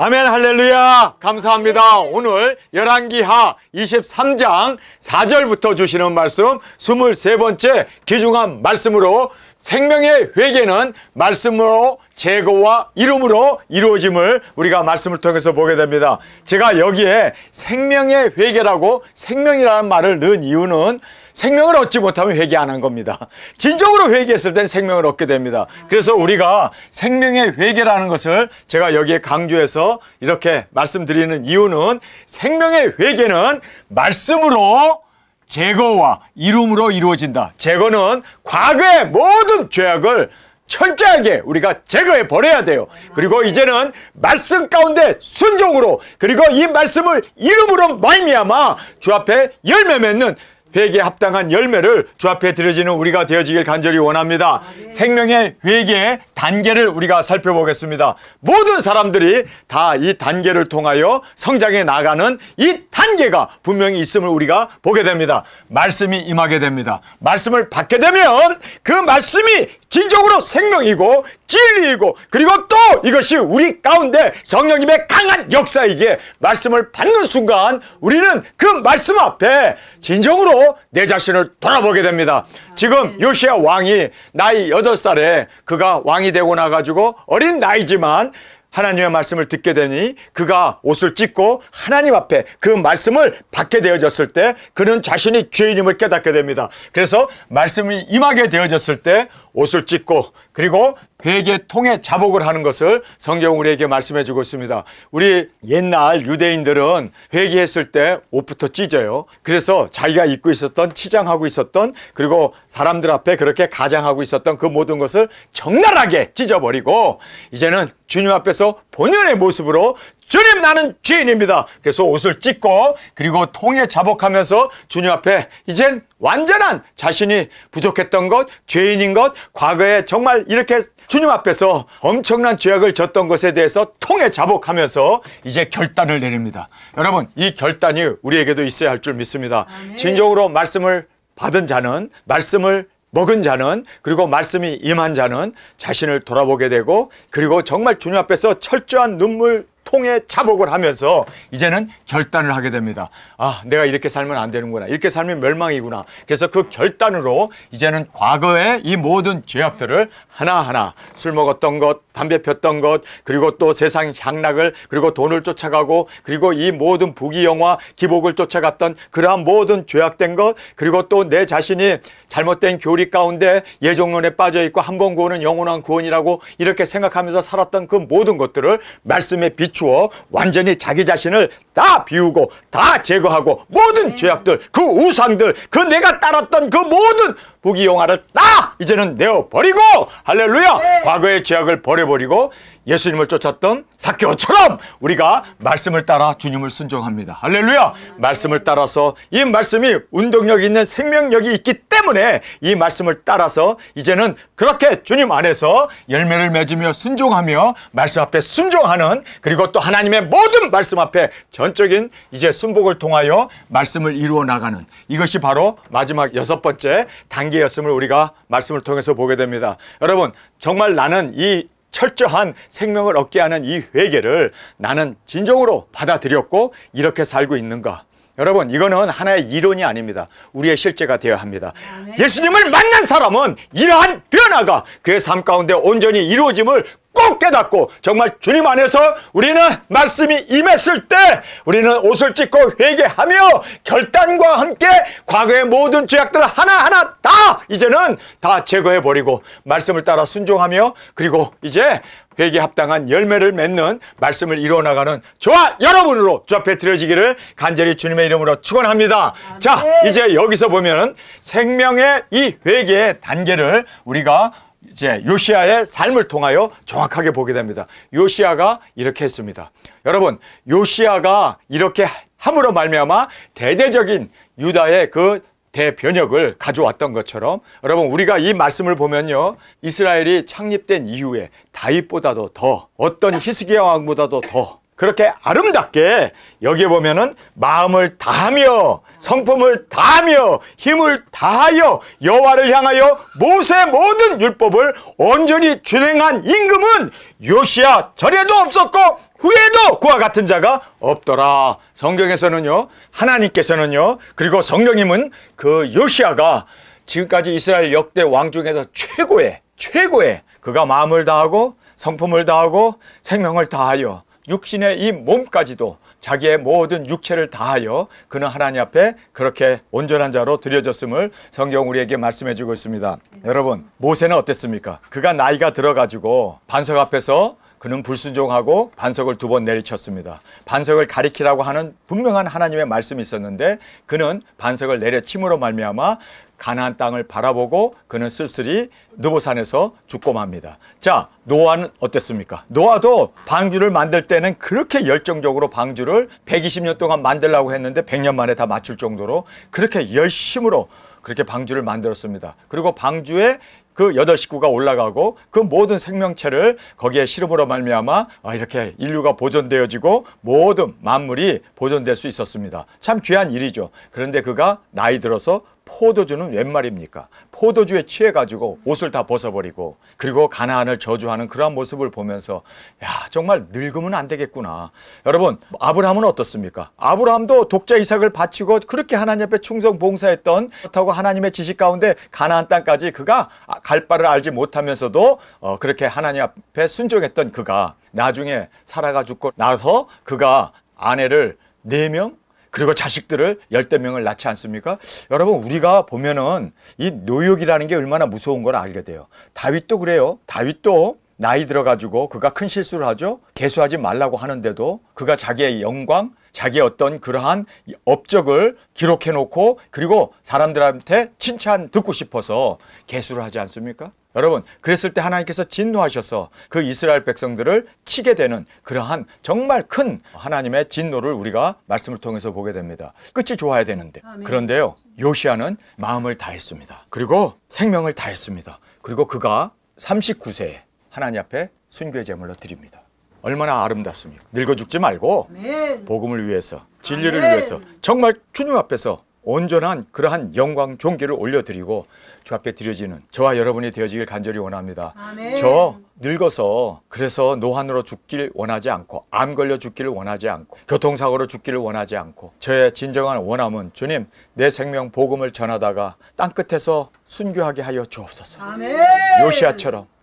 아멘. 할렐루야. 감사합니다. 오늘 열왕기하 23장 4절부터 주시는 말씀 23번째 귀중한 말씀으로 생명의 회개는 말씀으로 제거와 이름으로 이루어짐을 우리가 말씀을 통해서 보게 됩니다. 제가 여기에 생명의 회개라고 생명이라는 말을 넣은 이유는 생명을 얻지 못하면 회개 안 한 겁니다. 진정으로 회개했을 땐 생명을 얻게 됩니다. 그래서 우리가 생명의 회개라는 것을 제가 여기에 강조해서 이렇게 말씀드리는 이유는 생명의 회개는 말씀으로 제거와 이름으로 이루어진다. 제거는 과거의 모든 죄악을 철저하게 우리가 제거해 버려야 돼요. 그리고 이제는 말씀 가운데 순종으로, 그리고 이 말씀을 이름으로 말미암아 주 앞에 열매 맺는 회개에 합당한 열매를 주 앞에 드려지는 우리가 되어지길 간절히 원합니다. 생명의 회개의 단계를 우리가 살펴보겠습니다. 모든 사람들이 다 이 단계를 통하여 성장해 나가는 이 단계가 분명히 있음을 우리가 보게 됩니다. 말씀이 임하게 됩니다. 말씀을 받게 되면 그 말씀이 진정으로 생명이고 진리이고, 그리고 또 이것이 우리 가운데 성령님의 강한 역사이기에 말씀을 받는 순간 우리는 그 말씀 앞에 진정으로 내 자신을 돌아보게 됩니다. 지금 요시야 왕이 나이 8살에 그가 왕이 되고 나가지고 어린 나이지만 하나님의 말씀을 듣게 되니 그가 옷을 찢고 하나님 앞에 그 말씀을 받게 되어졌을 때 그는 자신이 죄인임을 깨닫게 됩니다. 그래서 말씀이 임하게 되어졌을 때 옷을 찢고, 그리고 회개통에 자복을 하는 것을 성경 우리에게 말씀해 주고 있습니다. 우리 옛날 유대인들은 회개했을 때 옷부터 찢어요. 그래서 자기가 입고 있었던, 치장하고 있었던, 그리고 사람들 앞에 그렇게 가장하고 있었던 그 모든 것을 적나라하게 찢어버리고 이제는 주님 앞에서 본연의 모습으로 주님, 나는 죄인입니다. 그래서 옷을 찢고, 그리고 통에 자복하면서 주님 앞에 이젠 완전한 자신이 부족했던 것, 죄인인 것, 과거에 정말 이렇게 주님 앞에서 엄청난 죄악을 졌던 것에 대해서 통에 자복하면서 이제 결단을 내립니다. 여러분, 이 결단이 우리에게도 있어야 할 줄 믿습니다. 진정으로 말씀을 받은 자는, 말씀을 먹은 자는, 그리고 말씀이 임한 자는 자신을 돌아보게 되고, 그리고 정말 주님 앞에서 철저한 눈물 통에 자복을 하면서 이제는 결단을 하게 됩니다. 아, 내가 이렇게 살면 안 되는구나. 이렇게 살면 멸망이구나. 그래서 그 결단으로 이제는 과거의 이 모든 죄악들을 하나하나, 술 먹었던 것, 담배 폈던 것, 그리고 또 세상 향락을, 그리고 돈을 쫓아가고, 그리고 이 모든 부귀영화, 기복을 쫓아갔던 그러한 모든 죄악된 것, 그리고 또 내 자신이 잘못된 교리 가운데 예정론에 빠져있고 한 번 구원은 영원한 구원이라고 이렇게 생각하면서 살았던 그 모든 것들을 말씀에 비추어 완전히 자기 자신을 다 비우고 다 제거하고 모든 죄악들, 그 우상들, 그 내가 따랐던 그 모든 부귀영화를 다 이제는 내어버리고, 할렐루야, 과거의 죄악을 버려버리고 예수님을 쫓았던 삭개오처럼 우리가 말씀을 따라 주님을 순종합니다. 할렐루야. 말씀을 따라서, 이 말씀이 운동력 있는 생명력이 있기 때문에 이 말씀을 따라서 이제는 그렇게 주님 안에서 열매를 맺으며 순종하며 말씀 앞에 순종하는, 그리고 또 하나님의 모든 말씀 앞에 전적인 이제 순복을 통하여 말씀을 이루어 나가는, 이것이 바로 마지막 6번째 단계였음을 우리가 말씀을 통해서 보게 됩니다. 여러분, 정말 나는 이 철저한 생명을 얻게 하는 이 회개를 나는 진정으로 받아들였고 이렇게 살고 있는가? 여러분, 이거는 하나의 이론이 아닙니다. 우리의 실제가 되어야 합니다. 예수님을 만난 사람은 이러한 변화가 그의 삶 가운데 온전히 이루어짐을 꼭 깨닫고, 정말 주님 안에서 우리는 말씀이 임했을 때 우리는 옷을 찢고 회개하며 결단과 함께 과거의 모든 죄악들을 하나하나 다 이제는 다 제거해버리고 말씀을 따라 순종하며, 그리고 이제 회개에 합당한 열매를 맺는 말씀을 이루어나가는 저와 여러분으로 주 앞에 드려지기를 간절히 주님의 이름으로 축원합니다. 자, 이제 여기서 보면 생명의 이 회개의 단계를 우리가 이제 요시야의 삶을 통하여 정확하게 보게 됩니다. 요시야가 이렇게 했습니다. 여러분, 요시야가 이렇게 함으로 말미암아 대대적인 유다의 그 대변혁을 가져왔던 것처럼, 여러분, 우리가 이 말씀을 보면요, 이스라엘이 창립된 이후에 다윗보다도 더, 어떤 히스기야 왕보다도 더 그렇게 아름답게 여기에 보면은 마음을 다하며 성품을 다하며 힘을 다하여 여호와를 향하여 모세의 모든 율법을 온전히 준행한 임금은 요시야 전에도 없었고 후에도 그와 같은 자가 없더라. 성경에서는요, 하나님께서는요, 그리고 성령님은 그 요시야가 지금까지 이스라엘 역대 왕 중에서 최고의 그가 마음을 다하고 성품을 다하고 생명을 다하여 육신의 이 몸까지도 자기의 모든 육체를 다하여 그는 하나님 앞에 그렇게 온전한 자로 드려졌음을 성경 우리에게 말씀해 주고 있습니다. 여러분, 모세는 어땠습니까? 그가 나이가 들어가지고 반석 앞에서 그는 불순종하고 반석을 2번 내리쳤습니다. 반석을 가리키라고 하는 분명한 하나님의 말씀이 있었는데 그는 반석을 내려침으로 말미암아 가나안 땅을 바라보고 그는 쓸쓸히 느보산에서 죽고 맙니다. 자, 노아는 어땠습니까? 노아도 방주를 만들 때는 그렇게 열정적으로 방주를 120년 동안 만들려고 했는데 100년 만에 다 맞출 정도로 그렇게 열심으로 그렇게 방주를 만들었습니다. 그리고 방주에 그 8식구가 올라가고 그 모든 생명체를 거기에 실음으로 말미암아 이렇게 인류가 보존되어지고 모든 만물이 보존될 수 있었습니다. 참 귀한 일이죠. 그런데 그가 나이 들어서 포도주는 웬 말입니까? 포도주에 취해가지고 옷을 다 벗어버리고 그리고 가나안을 저주하는 그러한 모습을 보면서 야, 정말 늙으면 안 되겠구나. 여러분, 아브라함은 어떻습니까? 아브라함도 독자 이삭을 바치고 그렇게 하나님 앞에 충성 봉사했던, 그렇다고 하나님의 지식 가운데 가나안 땅까지 그가 갈 바를 알지 못하면서도 그렇게 하나님 앞에 순종했던 그가 나중에 사라가 죽고 나서 그가 아내를 4명 그리고 자식들을 10대명을 낳지 않습니까? 여러분, 우리가 보면은 이 노역이라는 게 얼마나 무서운 걸 알게 돼요. 다윗도 그래요. 다윗도 나이 들어가지고 그가 큰 실수를 하죠. 계수하지 말라고 하는데도 그가 자기의 영광, 자기의 어떤 그러한 업적을 기록해 놓고 그리고 사람들한테 칭찬 듣고 싶어서 계수를 하지 않습니까? 여러분, 그랬을 때 하나님께서 진노하셔서 그 이스라엘 백성들을 치게 되는 그러한 정말 큰 하나님의 진노를 우리가 말씀을 통해서 보게 됩니다. 끝이 좋아야 되는데. 그런데요, 요시야는 마음을 다했습니다. 그리고 생명을 다했습니다. 그리고 그가 39세에 하나님 앞에 순교의 제물로 드립니다. 얼마나 아름답습니까? 늙어 죽지 말고 복음을 위해서, 진리를 위해서 정말 주님 앞에서 온전한 그러한 영광 존귀를 올려드리고 주 앞에 드려지는 저와 여러분이 되어지길 간절히 원합니다. 아멘. 저 늙어서 그래서 노환으로 죽길 원하지 않고 암 걸려 죽기를 원하지 않고 교통사고로 죽기를 원하지 않고 저의 진정한 원함은 주님, 내 생명 복음을 전하다가 땅끝에서 순교하게 하여 주옵소서. 아멘.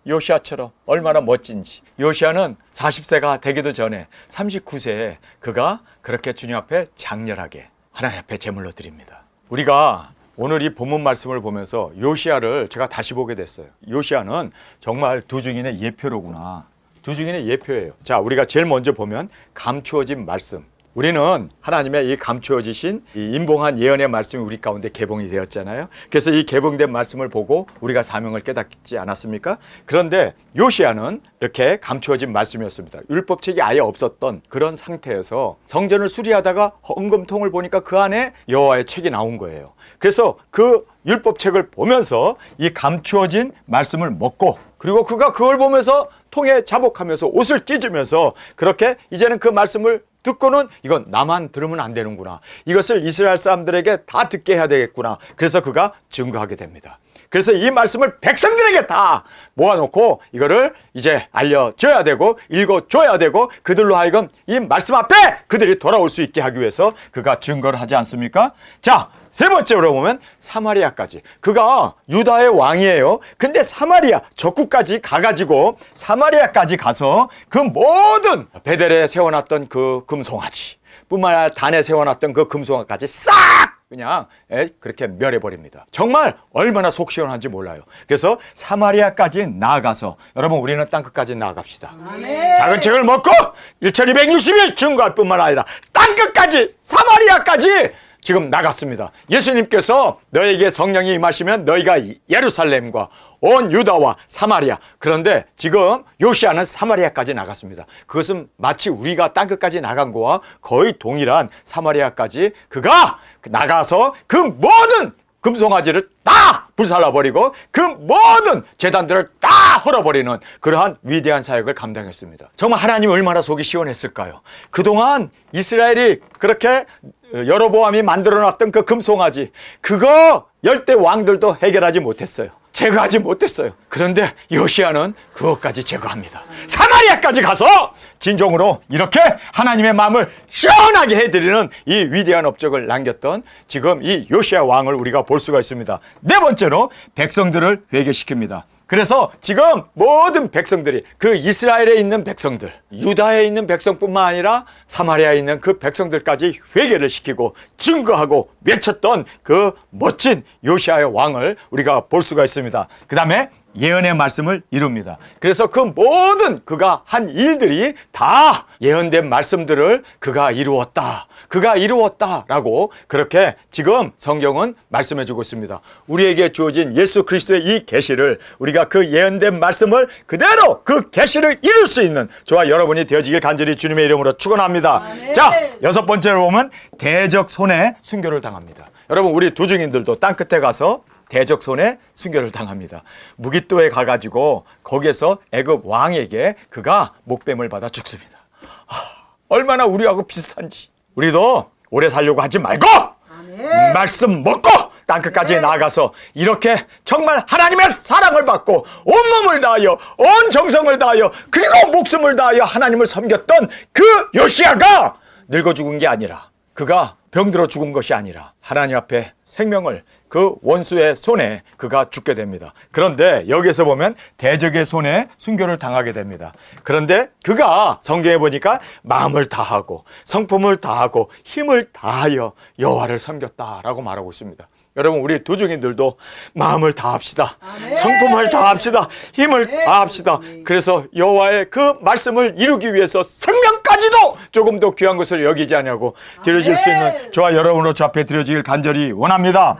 요시야처럼 얼마나 멋진지. 요시야는 40세가 되기도 전에 39세에 그가 그렇게 주님 앞에 장렬하게 하나님 앞에 제물로 드립니다. 우리가 오늘 이 본문 말씀을 보면서 요시야를 제가 다시 보게 됐어요. 요시야는 정말 두 증인의 예표로구나. 두 증인의 예표예요. 자, 우리가 제일 먼저 보면 감추어진 말씀. 우리는 하나님의 이 감추어지신 이 인봉한 예언의 말씀이 우리 가운데 개봉이 되었잖아요. 그래서 이 개봉된 말씀을 보고 우리가 사명을 깨닫지 않았습니까? 그런데 요시야는 이렇게 감추어진 말씀이었습니다. 율법책이 아예 없었던 그런 상태에서 성전을 수리하다가 헌금통을 보니까 그 안에 여호와의 책이 나온 거예요. 그래서 그 율법책을 보면서 이 감추어진 말씀을 먹고 그리고 그가 그걸 보면서 통에 자복하면서 옷을 찢으면서 그렇게 이제는 그 말씀을 듣고는 이건 나만 들으면 안 되는구나. 이것을 이스라엘 사람들에게 다 듣게 해야 되겠구나. 그래서 그가 증거하게 됩니다. 그래서 이 말씀을 백성들에게 다 모아놓고 이거를 이제 알려줘야 되고 읽어줘야 되고 그들로 하여금 이 말씀 앞에 그들이 돌아올 수 있게 하기 위해서 그가 증거를 하지 않습니까? 자, 세 번째로 보면 사마리아까지. 그가 유다의 왕이에요. 근데 사마리아 적국까지 가가지고 사마리아까지 가서 그 모든 베델에 세워놨던 그 금송아지 뿐만 아니라 단에 세워놨던 그 금송아지까지 싹 그냥 그렇게 멸해버립니다. 정말 얼마나 속 시원한지 몰라요. 그래서 사마리아까지 나아가서 여러분, 우리는 땅끝까지 나아갑시다. 아멘. 작은 책을 먹고 1260일 증거할 뿐만 아니라 땅끝까지 사마리아까지 지금 나갔습니다. 예수님께서 너에게 성령이 임하시면 너희가 예루살렘과 온 유다와 사마리아. 그런데 지금 요시야는 사마리아까지 나갔습니다. 그것은 마치 우리가 땅끝까지 나간 거와 거의 동일한 사마리아까지 그가 나가서 그 모든 금송아지를 다 불살라버리고 그 모든 제단들을 다 헐어버리는 그러한 위대한 사역을 감당했습니다. 정말 하나님 얼마나 속이 시원했을까요? 그동안 이스라엘이 그렇게 여로보암이 만들어놨던 그 금송아지, 그거 10대 왕들도 해결하지 못했어요. 제거하지 못했어요. 그런데 요시야는 그것까지 제거합니다. 사마리아까지 가서 진정으로 이렇게 하나님의 마음을 시원하게 해드리는 이 위대한 업적을 남겼던 지금 이 요시야 왕을 우리가 볼 수가 있습니다. 네 번째로 백성들을 회개시킵니다. 그래서 지금 모든 백성들이 그 이스라엘에 있는 백성들, 유다에 있는 백성뿐만 아니라 사마리아에 있는 그 백성들까지 회개를 시키고 증거하고 외쳤던 그 멋진 요시야의 왕을 우리가 볼 수가 있습니다. 그 다음에 예언의 말씀을 이룹니다. 그래서 그 모든 그가 한 일들이 다 예언된 말씀들을 그가 이루었다. 그가 이루었다라고 그렇게 지금 성경은 말씀해 주고 있습니다. 우리에게 주어진 예수 그리스도의 이 계시를 우리가 그 예언된 말씀을 그대로 그 계시를 이룰 수 있는 저와 여러분이 되어지길 간절히 주님의 이름으로 축원합니다. 자, 여섯 번째로 보면 대적 손에 순교를 당합니다. 여러분, 우리 두중인들도 땅끝에 가서 대적 손에 순교를 당합니다. 무깃도에 가가지고 거기에서 애굽 왕에게 그가 목뱀을 받아 죽습니다. 얼마나 우리하고 비슷한지. 우리도 오래 살려고 하지 말고 말씀 먹고 땅끝까지 나아가서 이렇게 정말 하나님의 사랑을 받고 온몸을 다하여 온 정성을 다하여 그리고 목숨을 다하여 하나님을 섬겼던 그 요시야가 늙어 죽은 게 아니라, 그가 병들어 죽은 것이 아니라 하나님 앞에 생명을 그 원수의 손에 그가 죽게 됩니다. 그런데 여기에서 보면 대적의 손에 순교를 당하게 됩니다. 그런데 그가 성경에 보니까 마음을 다하고 성품을 다하고 힘을 다하여 여호와를 섬겼다라고 말하고 있습니다. 여러분, 우리 두중인들도 마음을 다합시다. 성품을 다합시다. 힘을 다합시다. 그래서 여호와의 그 말씀을 이루기 위해서 생명까지도 조금 더 귀한 것을 여기지 않냐고 드려질 수 있는 저와 여러분으로 주 앞에 드려지길 간절히 원합니다.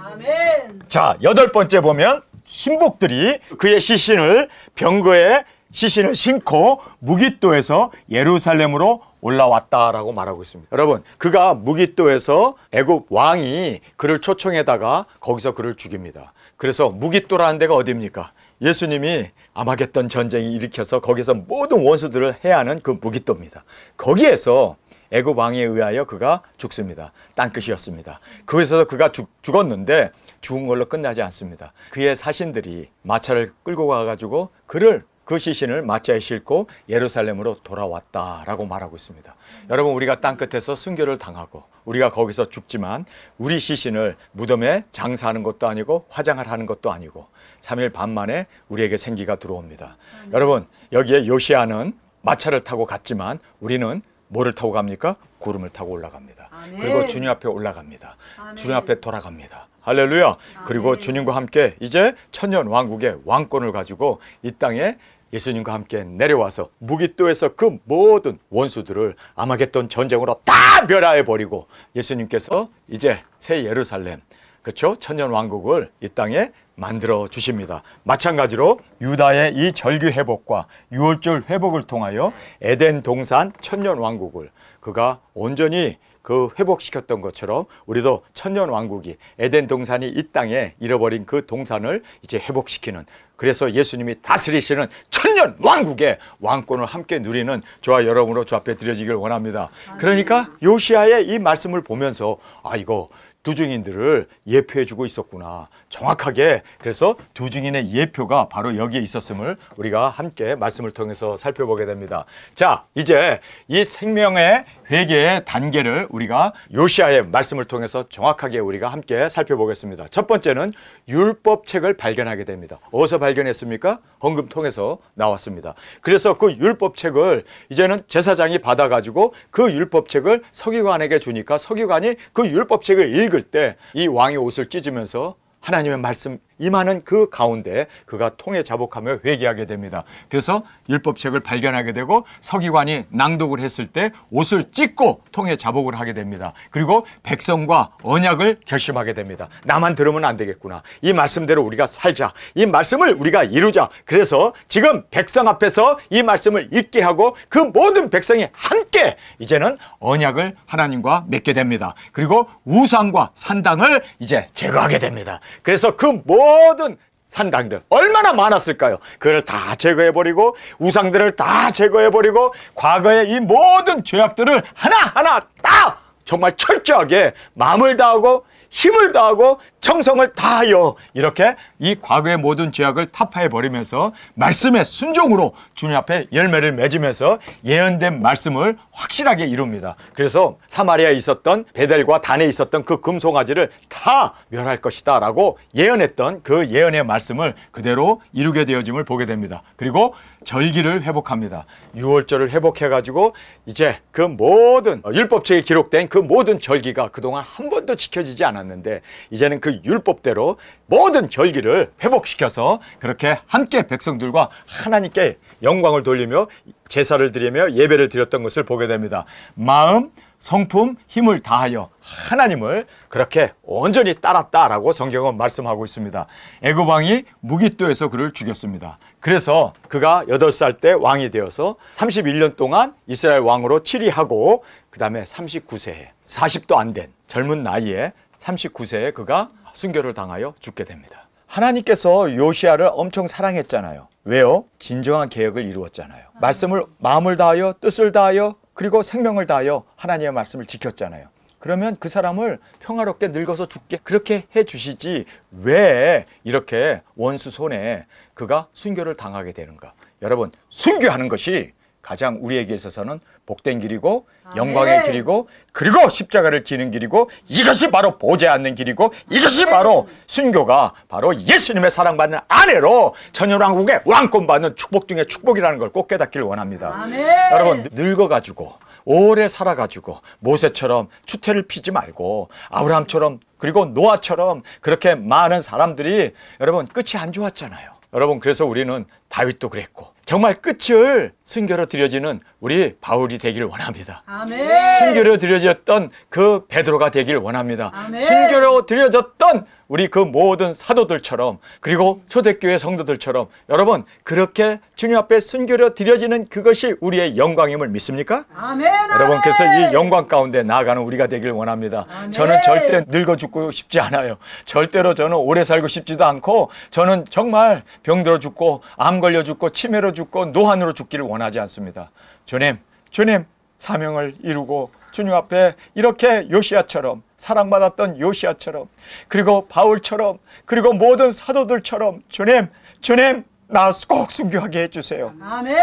자, 여덟 번째 보면 신복들이 그의 시신을 병거에 시신을 신고 무깃도에서 예루살렘으로 올라왔다라고 말하고 있습니다. 여러분, 그가 무깃도에서 애굽 왕이 그를 초청해다가 거기서 그를 죽입니다. 그래서 무깃도라는 데가 어디입니까? 예수님이 아마겟돈 전쟁이 일으켜서 거기서 모든 원수들을 해하는 그 무깃도입니다. 거기에서 애굽 왕에 의하여 그가 죽습니다. 땅끝이었습니다. 거기서 그가 죽었는데 죽은 걸로 끝나지 않습니다. 그의 사신들이 마차를 끌고 가가지고 그 시신을 마차에 싣고 예루살렘으로 돌아왔다라고 말하고 있습니다. 여러분, 우리가 땅끝에서 순교를 당하고 우리가 거기서 죽지만 우리 시신을 무덤에 장사하는 것도 아니고 화장을 하는 것도 아니고 3일 반 만에 우리에게 생기가 들어옵니다. 여러분, 여기에 요시야는 마차를 타고 갔지만 우리는 뭐를 타고 갑니까? 구름을 타고 올라갑니다. 아멘. 그리고 주님 앞에 올라갑니다. 아멘. 주님 앞에 돌아갑니다. 할렐루야. 아멘. 그리고 주님과 함께 이제 천년 왕국의 왕권을 가지고 이 땅에 예수님과 함께 내려와서 무깃도에서 그 모든 원수들을 아마겟돈 전쟁으로 다 멸하해버리고 예수님께서 이제 새 예루살렘, 그렇죠? 천년 왕국을 이 땅에 만들어 주십니다. 마찬가지로 유다의 이 절규 회복과 유월절 회복을 통하여 에덴 동산 천년 왕국을 그가 온전히 그 회복시켰던 것처럼 우리도 천년 왕국이 에덴 동산이 이 땅에 잃어버린 그 동산을 이제 회복시키는, 그래서 예수님이 다스리시는 천년 왕국의 왕권을 함께 누리는 저와 여러분으로 주 앞에 드려지길 원합니다. 그러니까 요시야의 이 말씀을 보면서 이거 두중인들을 예표해주고 있었구나. 정확하게 그래서 두중인의 예표가 바로 여기에 있었음을 우리가 함께 말씀을 통해서 살펴보게 됩니다. 자, 이제 이 생명의 회개의 단계를 우리가 요시야의 말씀을 통해서 정확하게 우리가 함께 살펴보겠습니다. 첫 번째는 율법책을 발견하게 됩니다. 어디서 발견했습니까? 헌금통에서 나왔습니다. 그래서 그 율법책을 이제는 제사장이 받아가지고 그 율법책을 서기관에게 주니까 서기관이 그 율법책을 읽을 때 이 왕의 옷을 찢으면서 하나님의 말씀 임하는 그 가운데 그가 통에 자복하며 회개하게 됩니다. 그래서 율법책을 발견하게 되고 서기관이 낭독을 했을 때 옷을 찢고 통에 자복을 하게 됩니다. 그리고 백성과 언약을 결심하게 됩니다. 나만 들으면 안 되겠구나. 이 말씀대로 우리가 살자. 이 말씀을 우리가 이루자. 그래서 지금 백성 앞에서 이 말씀을 읽게 하고 그 모든 백성이 함께 이제는 언약을 하나님과 맺게 됩니다. 그리고 우상과 산당을 이제 제거하게 됩니다. 그래서 그 모든 산당들 얼마나 많았을까요? 그걸 다 제거해버리고 우상들을 다 제거해버리고 과거의 이 모든 죄악들을 하나하나 다 정말 철저하게 마음을 다하고 힘을 다하고 정성을 다하여 이렇게 이 과거의 모든 죄악을 타파해 버리면서 말씀의 순종으로 주님 앞에 열매를 맺으면서 예언된 말씀을 확실하게 이룹니다. 그래서 사마리아에 있었던 베델과 단에 있었던 그 금송아지를 다 멸할 것이다 라고 예언했던 그 예언의 말씀을 그대로 이루게 되어짐을 보게 됩니다. 그리고 절기를 회복합니다. 유월절을 회복해가지고 이제 그 모든 율법책에 기록된 그 모든 절기가 그동안 한 번도 지켜지지 않았는데 이제는 그 율법대로 모든 절기를 회복시켜서 그렇게 함께 백성들과 하나님께 영광을 돌리며 제사를 드리며 예배를 드렸던 것을 보게 됩니다. 마음, 성품, 힘을 다하여 하나님을 그렇게 온전히 따랐다라고 성경은 말씀하고 있습니다. 애굽 왕이 무깃도에서 그를 죽였습니다. 그래서 그가 8살 때 왕이 되어서 31년 동안 이스라엘 왕으로 치리하고 그 다음에 39세에 40도 안 된 젊은 나이에 39세에 그가 순교를 당하여 죽게 됩니다. 하나님께서 요시야를 엄청 사랑했잖아요. 왜요? 진정한 개혁을 이루었잖아요. 말씀을 마음을 다하여 뜻을 다하여 그리고 생명을 다하여 하나님의 말씀을 지켰잖아요. 그러면 그 사람을 평화롭게 늙어서 죽게 그렇게 해 주시지 왜 이렇게 원수 손에 그가 순교를 당하게 되는가? 여러분, 순교하는 것이 가장 우리에게 있어서는 복된 길이고 영광의 길이고 그리고 십자가를 지는 길이고 이것이 바로 보지 않는 길이고 이것이 바로 순교가 바로 예수님의 사랑받는 아내로 천연왕국의 왕권 받는 축복 중에 축복이라는 걸 꼭 깨닫기를 원합니다. 아멘. 여러분, 늙어가지고 오래 살아가지고 모세처럼 추태를 피지 말고 아브라함처럼 그리고 노아처럼 그렇게 많은 사람들이 여러분 끝이 안 좋았잖아요. 여러분, 그래서 우리는 다윗도 그랬고 정말 끝을 순교로 드려지는 우리 바울이 되기를 원합니다. 아멘. 순교로 드려졌던 그 베드로가 되기를 원합니다. 아멘. 순교로 드려졌던 우리 그 모든 사도들처럼 그리고 초대교회 성도들처럼 여러분 그렇게 주님 앞에 순교로 드려지는 그것이 우리의 영광임을 믿습니까? 아멘. 여러분, 그래서 이 영광 가운데 나아가는 우리가 되기를 원합니다. 아멘. 저는 절대 늙어 죽고 싶지 않아요. 절대로 저는 오래 살고 싶지도 않고 저는 정말 병들어 죽고 암 걸려 죽고 치매로 죽고 노환으로 죽기를 원하지 않습니다. 주님 사명을 이루고 주님 앞에 이렇게 요시야처럼 사랑받았던 요시야처럼 그리고 바울처럼 그리고 모든 사도들처럼 주님 나 꼭 순교하게 해주세요. 아멘.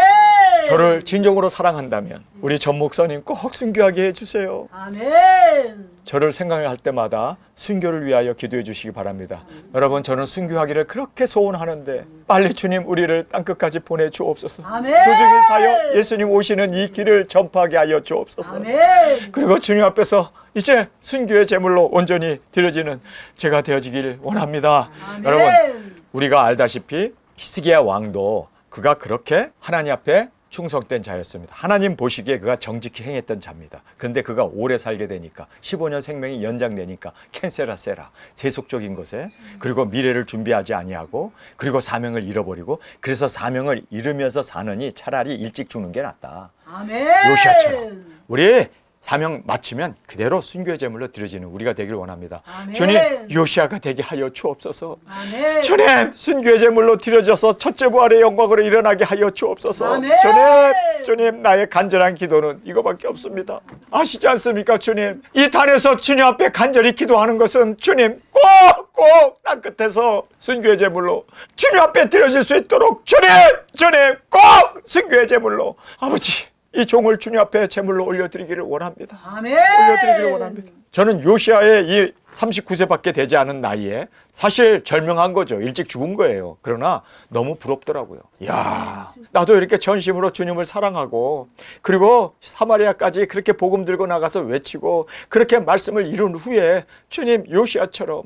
저를 진정으로 사랑한다면 우리 전 목사님 꼭 순교하게 해주세요. 아멘. 저를 생각할 때마다 순교를 위하여 기도해 주시기 바랍니다. 여러분, 저는 순교하기를 그렇게 소원하는데 빨리 주님 우리를 땅끝까지 보내주옵소서. 아멘. 도중에 사여 예수님 오시는 이 길을 전파하게 하여 주옵소서. 아멘. 그리고 주님 앞에서 이제 순교의 제물로 온전히 드려지는 제가 되어지길 원합니다. 아멘. 여러분, 우리가 알다시피 히스기야 왕도 그가 그렇게 하나님 앞에 충성된 자였습니다. 하나님 보시기에 그가 정직히 행했던 자입니다. 그런데 그가 오래 살게 되니까 15년 생명이 연장되니까 캔세라 세라 세속적인 것에 그리고 미래를 준비하지 아니하고 그리고 사명을 잃어버리고 그래서 사명을 잃으면서 사느니 차라리 일찍 죽는 게 낫다. 아멘. 요시야처럼 우리 사명 마치면 그대로 순교의 제물로 드려지는 우리가 되길 원합니다. 아멘. 주님, 요시야가 되게 하여 주옵소서. 아멘. 주님, 순교의 제물로 드려져서 첫째 부활의 영광으로 일어나게 하여 주옵소서. 아멘. 주님, 나의 간절한 기도는 이거밖에 없습니다. 아시지 않습니까, 주님? 이 단에서 주님 앞에 간절히 기도하는 것은 주님 꼭 땅끝에서 순교의 제물로 주님 앞에 드려질 수 있도록 주님 꼭 순교의 제물로 아버지 이 종을 주님 앞에 제물로 올려드리기를 원합니다. 아멘. 올려드리기를 원합니다. 저는 요시야의 이 39세밖에 되지 않은 나이에 사실 절명한 거죠. 일찍 죽은 거예요. 그러나 너무 부럽더라고요. 이야, 나도 이렇게 전심으로 주님을 사랑하고 그리고 사마리아까지 그렇게 복음 들고 나가서 외치고 그렇게 말씀을 이룬 후에 주님 요시야처럼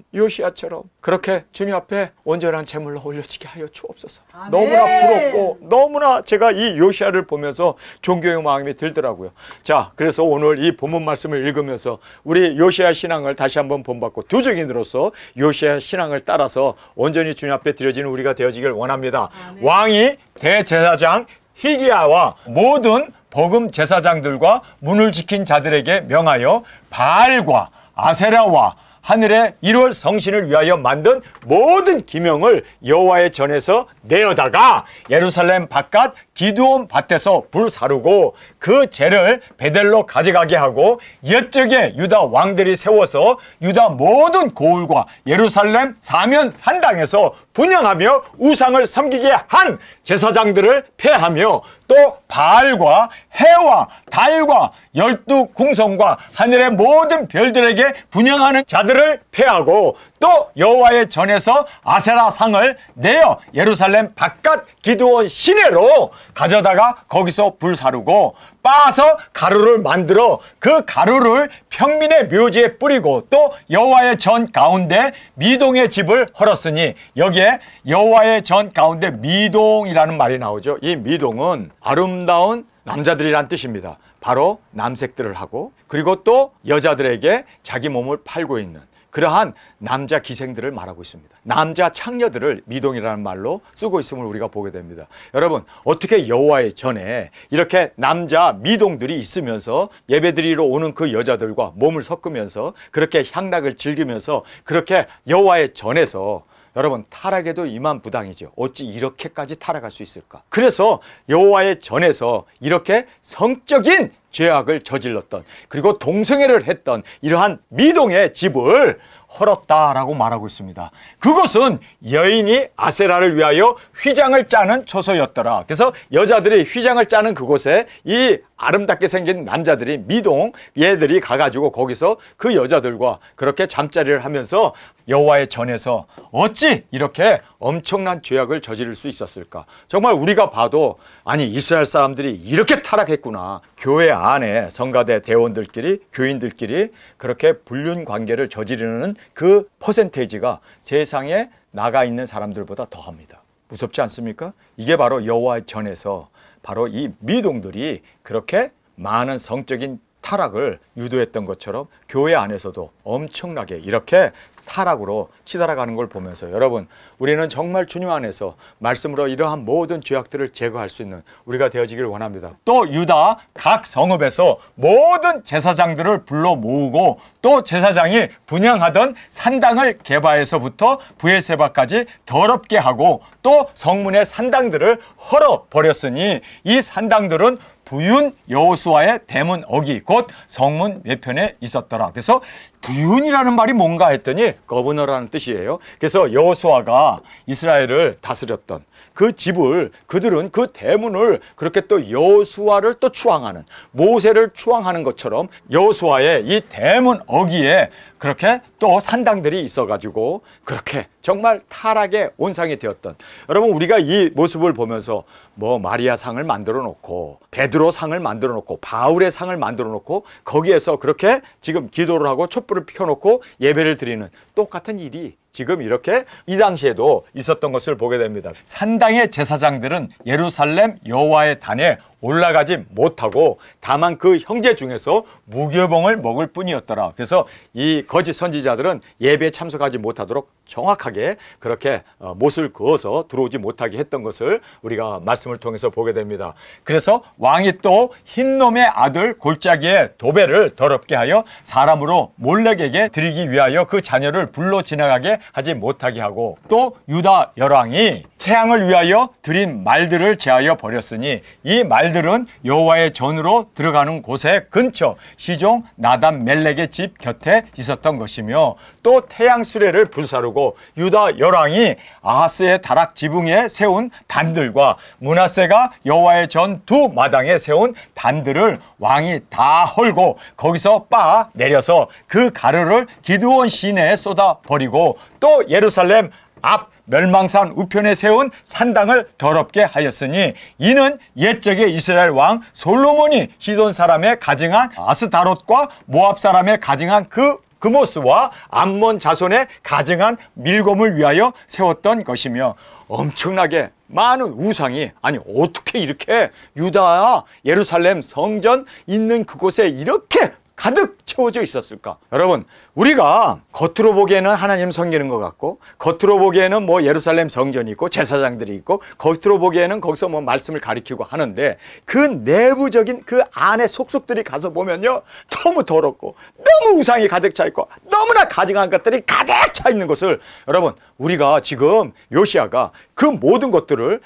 그렇게 주님 앞에 온전한 제물로 올려지게 하여 주옵소서. 아멘. 너무나 부럽고 너무나 제가 이 요시야를 보면서 존경의 마음이 들더라고요. 자, 그래서 오늘 이 본문 말씀을 읽으면서 우리 요시야 신앙을 다시 한번 본받고 두 증인으로서 요시야 신앙을 따라서 온전히 주님 앞에 드려지는 우리가 되어지길 원합니다. 아멘. 왕이 대제사장 히기야와 모든 복음 제사장들과 문을 지킨 자들에게 명하여 바알과 아세라와 하늘의 1월 성신을 위하여 만든 모든 기명을 여호와의 전에서 내어다가 예루살렘 바깥 기드온 밭에서 불사르고 그 재를 베델로 가져가게 하고 옛적에 유다 왕들이 세워서 유다 모든 고을과 예루살렘 사면 산당에서 분향하며 우상을 섬기게 한 제사장들을 폐하며 또 바알과 해와 달과 12궁성과 하늘의 모든 별들에게 분향하는 자들을 폐하고 또 여호와의 전에서 아세라 상을 내어 예루살렘 바깥 기드온 시내로 가져다가 거기서 불사르고 빻아서 가루를 만들어 그 가루를 평민의 묘지에 뿌리고 또 여호와의 전 가운데 미동의 집을 헐었으니 여기에 여호와의 전 가운데 미동이라는 말이 나오죠. 이 미동은 아름다운 남자들이란 뜻입니다. 바로 남색들을 하고 그리고 또 여자들에게 자기 몸을 팔고 있는 그러한 남자 기생들을 말하고 있습니다. 남자 창녀들을 미동이라는 말로 쓰고 있음을 우리가 보게 됩니다. 여러분, 어떻게 여호와의 전에 이렇게 남자 미동들이 있으면서 예배드리러 오는 그 여자들과 몸을 섞으면서 그렇게 향락을 즐기면서 그렇게 여호와의 전에서 여러분 타락에도 이만부당이죠. 어찌 이렇게까지 타락할 수 있을까? 그래서 여호와의 전에서 이렇게 성적인 죄악을 저질렀던 그리고 동성애를 했던 이러한 미동의 집을 헐었다라고 말하고 있습니다. 그것은 여인이 아세라를 위하여 휘장을 짜는 초소였더라. 그래서 여자들이 휘장을 짜는 그곳에 이 아름답게 생긴 남자들이 미동 얘들이 가가지고 거기서 그 여자들과 그렇게 잠자리를 하면서 여호와의 전에서 어찌 이렇게 엄청난 죄악을 저지를 수 있었을까? 정말 우리가 봐도 아니 이스라엘 사람들이 이렇게 타락했구나. 교회 안에 성가대 대원들끼리 교인들끼리 그렇게 불륜 관계를 저지르는 그 퍼센테이지가 세상에 나가 있는 사람들보다 더합니다. 무섭지 않습니까? 이게 바로 여호와의 전에서 바로 이 미동들이 그렇게 많은 성적인 타락을 유도했던 것처럼 교회 안에서도 엄청나게 이렇게 타락으로 치달아가는 걸 보면서 여러분 우리는 정말 주님 안에서 말씀으로 이러한 모든 죄악들을 제거할 수 있는 우리가 되어지기를 원합니다. 또 유다 각 성읍에서 모든 제사장들을 불러 모으고 또 제사장이 분향하던 산당을 게바에서부터 브엘세바까지 더럽게 하고 또 성문의 산당들을 헐어버렸으니 이 산당들은 부윤 여호수아의 대문 어기 곧 성문 외편에 있었더라. 그래서 부윤이라는 말이 뭔가 했더니 거버너라는 뜻이에요. 그래서 여호수아가 이스라엘을 다스렸던 그 집을 그들은 그 대문을 그렇게 또 여호수아를 또 추앙하는 모세를 추앙하는 것처럼 여호수아의 이 대문 어기에 그렇게 또 산당들이 있어가지고 그렇게 정말 타락의 온상이 되었던 여러분 우리가 이 모습을 보면서 뭐 마리아 상을 만들어 놓고 베드로 상을 만들어 놓고 바울의 상을 만들어 놓고 거기에서 그렇게 지금 기도를 하고 촛불을 펴놓고 예배를 드리는 똑같은 일이 지금 이렇게 이 당시에도 있었던 것을 보게 됩니다. 산당의 제사장들은 예루살렘 여호와의 단에 올라가지 못하고 다만 그 형제 중에서 무교봉을 먹을 뿐이었더라. 그래서 이 거짓 선지자들은 예배에 참석하지 못하도록 정확하게 그렇게 못을 그어서 들어오지 못하게 했던 것을 우리가 말씀을 통해서 보게 됩니다. 그래서 왕이 또 흰놈의 아들 골짜기에 도배를 더럽게 하여 사람으로 몰렉에게 드리기 위하여 그 자녀를 불로 지나가게 하지 못하게 하고 또 유다 열왕이 태양을 위하여 드린 말들을 제하여 버렸으니 이 말들은 여호와의 전으로 들어가는 곳의 근처 시종 나단 멜렉의 집 곁에 있었던 것이며 또 태양 수레를 불사르고 유다 열왕이 아하스의 다락 지붕에 세운 단들과 므낫세가 여호와의 전 두 마당에 세운 단들을 왕이 다 헐고 거기서 빻아 내려서 그 가루를 기드온 시내에 쏟아 버리고 또 예루살렘 앞 멸망산 우편에 세운 산당을 더럽게 하였으니 이는 옛적에 이스라엘 왕 솔로몬이 시돈 사람에 가증한 아스다롯과 모압 사람에 가증한 그 그모스와 암몬 자손에 가증한 밀곰을 위하여 세웠던 것이며 엄청나게 많은 우상이 아니 어떻게 이렇게 유다와 예루살렘 성전 있는 그곳에 이렇게 가득 채워져 있었을까? 여러분, 우리가 겉으로 보기에는 하나님 섬기는 것 같고, 겉으로 보기에는 뭐 예루살렘 성전이 있고 제사장들이 있고, 겉으로 보기에는 거기서 뭐 말씀을 가리키고 하는데, 그 내부적인 그 안에 속속들이 가서 보면요, 너무 더럽고 너무 우상이 가득 차 있고 너무나 가증한 것들이 가득 차 있는 것을, 여러분, 우리가 지금 요시야가 그 모든 것들을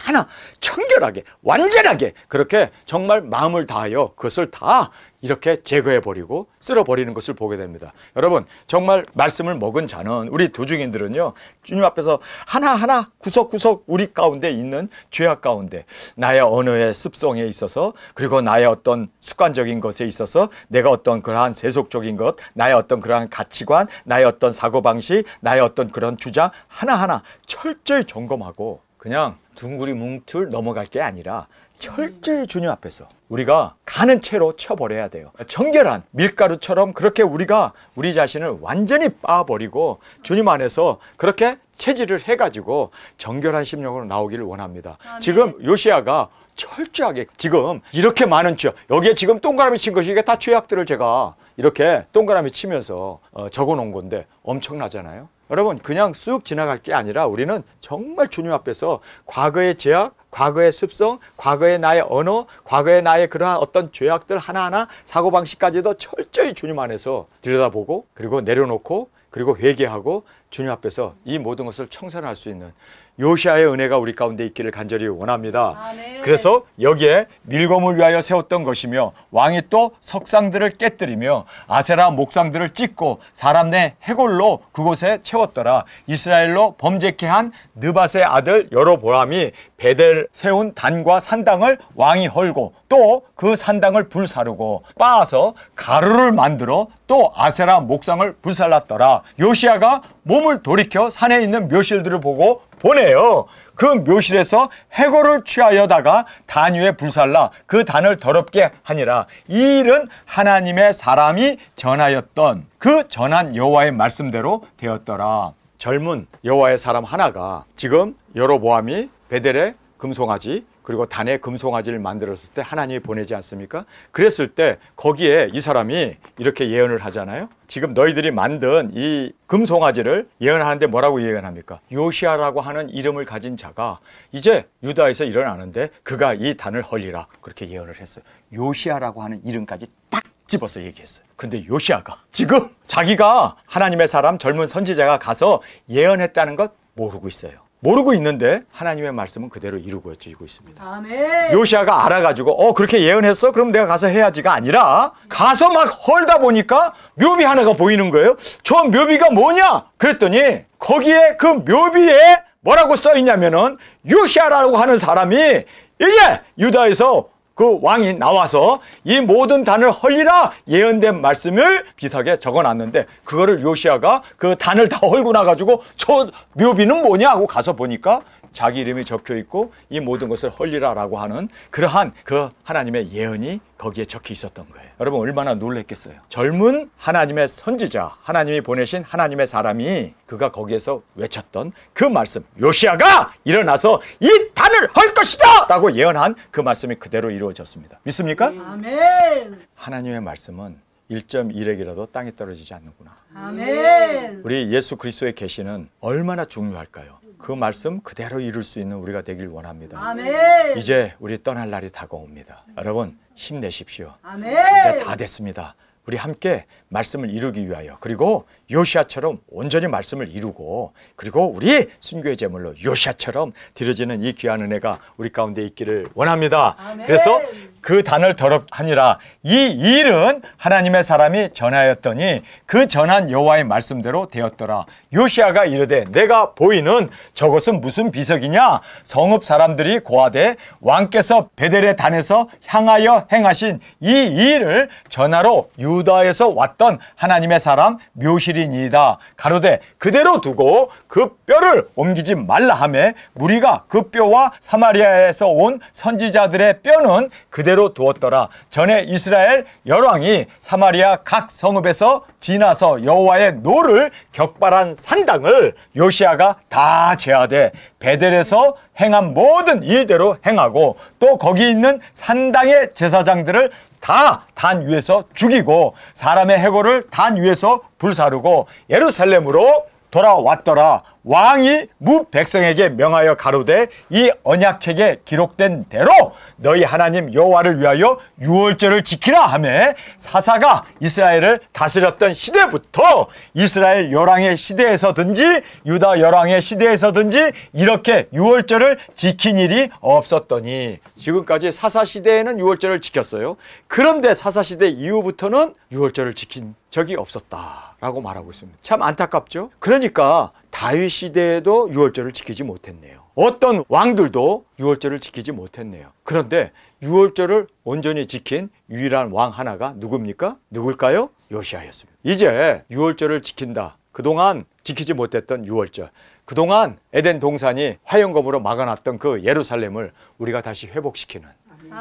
하나 청결하게 완전하게 그렇게 정말 마음을 다하여 그것을 다 이렇게 제거해버리고 쓸어버리는 것을 보게 됩니다. 여러분, 정말 말씀을 먹은 자는, 우리 도중인들은요, 주님 앞에서 하나하나 구석구석 우리 가운데 있는 죄악 가운데, 나의 언어의 습성에 있어서, 그리고 나의 어떤 습관적인 것에 있어서, 내가 어떤 그러한 세속적인 것, 나의 어떤 그러한 가치관, 나의 어떤 사고방식, 나의 어떤 그런 주장 하나하나 철저히 점검하고, 그냥 둥그리 뭉틀 넘어갈 게 아니라 철저히 주님 앞에서 우리가 가는 채로 쳐버려야 돼요. 정결한 밀가루처럼 그렇게 우리가 우리 자신을 완전히 빻아버리고 주님 안에서 그렇게 체질을 해가지고 정결한 심령으로 나오기를 원합니다. 지금 요시야가 철저하게 지금 이렇게 많은 죄악, 여기에 지금 동그라미 친 것이, 이게 다 죄악들을 제가 이렇게 동그라미 치면서 적어 놓은 건데 엄청나잖아요. 여러분, 그냥 쑥 지나갈 게 아니라 우리는 정말 주님 앞에서 과거의 죄악, 과거의 습성, 과거의 나의 언어, 과거의 나의 그러한 어떤 죄악들 하나하나 사고방식까지도 철저히 주님 안에서 들여다보고, 그리고 내려놓고, 그리고 회개하고 주님 앞에서 이 모든 것을 청산할 수 있는 요시야의 은혜가 우리 가운데 있기를 간절히 원합니다. 아멘. 그래서 여기에 밀검을 위하여 세웠던 것이며, 왕이 또 석상들을 깨뜨리며 아세라 목상들을 찢고 사람 내 해골로 그곳에 채웠더라. 이스라엘로 범죄케 한 느밧의 아들 여로보암이 베델 세운 단과 산당을 왕이 헐고, 또 그 산당을 불사르고 빻아서 가루를 만들어 또 아세라 목상을 불살랐더라. 요시야가 몸을 돌이켜 산에 있는 묘실들을 보고 보내요. 그 묘실에서 해골을 취하여다가 단 위에 불살라 그 단을 더럽게 하니라. 이 일은 하나님의 사람이 전하였던 그 전한 여호와의 말씀대로 되었더라. 젊은 여호와의 사람 하나가 지금 여로보암이 베델에 금송아지, 그리고 단에 금송아지를 만들었을 때 하나님이 보내지 않습니까? 그랬을 때 거기에 이 사람이 이렇게 예언을 하잖아요. 지금 너희들이 만든 이 금송아지를 예언하는데 뭐라고 예언합니까? 요시야라고 하는 이름을 가진 자가 이제 유다에서 일어나는데 그가 이 단을 헐리라, 그렇게 예언을 했어요. 요시야라고 하는 이름까지 딱 집어서 얘기했어요. 근데 요시야가 지금 자기가 하나님의 사람 젊은 선지자가 가서 예언했다는 것 모르고 있어요. 모르고 있는데 하나님의 말씀은 그대로 이루어지고 있습니다. 아멘. 요시야가 알아가지고 그렇게 예언했어? 그럼 내가 가서 해야지가 아니라 가서 막 헐다 보니까 묘비 하나가 보이는 거예요. 저 묘비가 뭐냐? 그랬더니 거기에 그 묘비에 뭐라고 써 있냐면은 요시야라고 하는 사람이 이제 유다에서 그 왕이 나와서 이 모든 단을 헐리라 예언된 말씀을 비슷하게 적어놨는데, 그거를 요시야가 그 단을 다 헐고 나가지고 저 묘비는 뭐냐 하고 가서 보니까 자기 이름이 적혀 있고 이 모든 것을 헐리라라고 하는 그러한 그 하나님의 예언이 거기에 적혀 있었던 거예요. 여러분, 얼마나 놀랬겠어요. 젊은 하나님의 선지자, 하나님이 보내신 하나님의 사람이 그가 거기에서 외쳤던 그 말씀, 요시야가 일어나서 이 단을 헐 것이다 라고 예언한 그 말씀이 그대로 이루어졌습니다. 믿습니까? 아멘. 하나님의 말씀은 1.1핵이라도 땅에 떨어지지 않는구나. 아멘. 우리 예수 그리스도의 계시는 얼마나 중요할까요? 그 말씀 그대로 이룰 수 있는 우리가 되길 원합니다. 아멘. 이제 우리 떠날 날이 다가옵니다. 여러분, 힘내십시오. 아멘. 이제 다 됐습니다. 우리 함께 말씀을 이루기 위하여, 그리고 요시야처럼 온전히 말씀을 이루고, 그리고 우리 순교의 제물로 요시야처럼 드려지는 이 귀한 은혜가 우리 가운데 있기를 원합니다. 아멘. 그래서 그 단을 더럽하니라. 이 일은 하나님의 사람이 전하였더니 그 전한 여호와의 말씀대로 되었더라. 요시야가 이르되 내가 보이는 저것은 무슨 비석이냐? 성읍 사람들이 고하되 왕께서 베델의 단에서 향하여 행하신 이 일을 전하러 유다에서 왔던 하나님의 사람 묘실이니이다. 가로되 그대로 두고 그 뼈를 옮기지 말라 하매 무리가 그 뼈와 사마리아에서 온 선지자들의 뼈는 그대로 두었더라. 전에 이스라엘 열왕이 사마리아 각 성읍에서 지나서 여호와의 노를 격발한 산당을 요시야가 다 제하되 베델에서 행한 모든 일대로 행하고 또 거기 있는 산당의 제사장들을 다 단 위에서 죽이고 사람의 해골을 단 위에서 불사르고 예루살렘으로 돌아왔더라. 왕이 무 백성에게 명하여 가로되 이 언약책에 기록된 대로 너희 하나님 여호와를 위하여 유월절을 지키라 하매 사사가 이스라엘을 다스렸던 시대부터 이스라엘 열왕의 시대에서든지 유다 열왕의 시대에서든지 이렇게 유월절을 지킨 일이 없었더니 지금까지 사사 시대에는 유월절을 지켰어요. 그런데 사사 시대 이후부터는 유월절을 지킨 적이 없었다라고 말하고 있습니다. 참 안타깝죠? 그러니까 다윗 시대에도 유월절을 지키지 못했네요. 어떤 왕들도 유월절을 지키지 못했네요. 그런데 유월절을 온전히 지킨 유일한 왕 하나가 누굽니까? 누굴까요? 요시아였습니다. 이제 유월절을 지킨다. 그동안 지키지 못했던 유월절, 그동안 에덴 동산이 화영검으로 막아놨던 그 예루살렘을 우리가 다시 회복시키는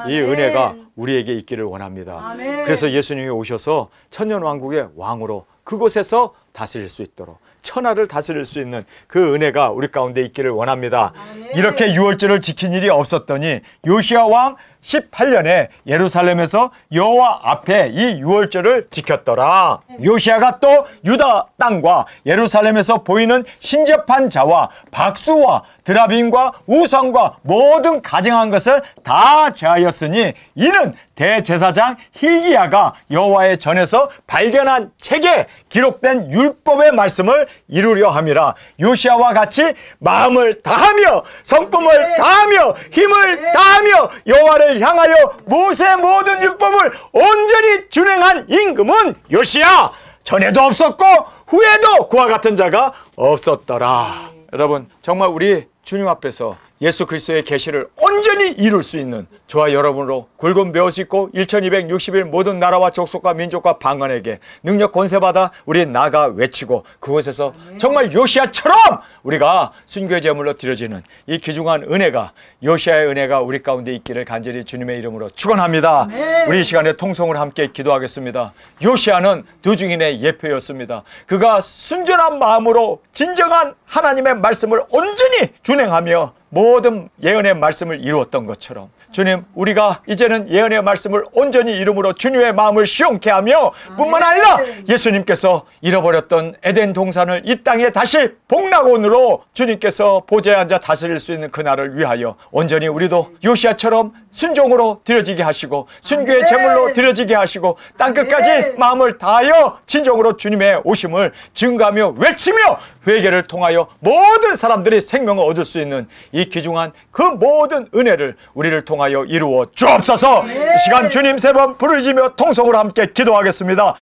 이 은혜가 우리에게 있기를 원합니다. 아멘. 그래서 예수님이 오셔서 천년왕국의 왕으로 그곳에서 다스릴 수 있도록 천하를 다스릴 수 있는 그 은혜가 우리 가운데 있기를 원합니다. 아멘. 이렇게 유월절을 지킨 일이 없었더니 요시야 왕 18년에 예루살렘에서 여호와 앞에 이 유월절을 지켰더라. 요시야가 또 유다 땅과 예루살렘에서 보이는 신접한 자와 박수와 드라빔과 우상과 모든 가증한 것을 다 제하였으니 이는 대제사장 hil기야가 여호와의 전에서 발견한 책에 기록된 율법의 말씀을 이루려 함이라. 요시야와 같이 마음을 다하며 성품을 다하며 힘을 다하며 여호와를 향하여 모세의 모든 율법을 온전히 준행한 임금은 요시야, 전에도 없었고 후에도 그와 같은 자가 없었더라. 여러분, 정말 우리 주님 앞에서 예수 그리스도의 계시를 온전히 이룰 수 있는 저와 여러분으로 굵은 배울 수 있고 1260일 모든 나라와 족속과 민족과 방언에게 능력 권세받아 우리 나가 외치고 그곳에서 정말 요시야처럼 우리가 순교의 제물로 드려지는 이 귀중한 은혜가, 요시야의 은혜가 우리 가운데 있기를 간절히 주님의 이름으로 축원합니다. 우리 이 시간에 통성을 함께 기도하겠습니다. 요시야는 두 증인의 예표였습니다. 그가 순전한 마음으로 진정한 하나님의 말씀을 온전히 준행하며 모든 예언의 말씀을 이루었던 것처럼 주님, 우리가 이제는 예언의 말씀을 온전히 이름으로 주님의 마음을 시원케 하며 뿐만 아니라 예수님께서 잃어버렸던 에덴 동산을 이 땅에 다시 복락원으로 주님께서 보좌에 앉아 다스릴 수 있는 그날을 위하여 온전히 우리도 요시야처럼 순종으로 드려지게 하시고 순교의 제물로 드려지게 하시고 땅끝까지 마음을 다하여 진정으로 주님의 오심을 증거하며 외치며 회개를 통하여 모든 사람들이 생명을 얻을 수 있는 이 귀중한 그 모든 은혜를 우리를 통하여 이루어 주옵소서. 이 시간 주님 세 번 부르짖으며 통성으로 함께 기도하겠습니다.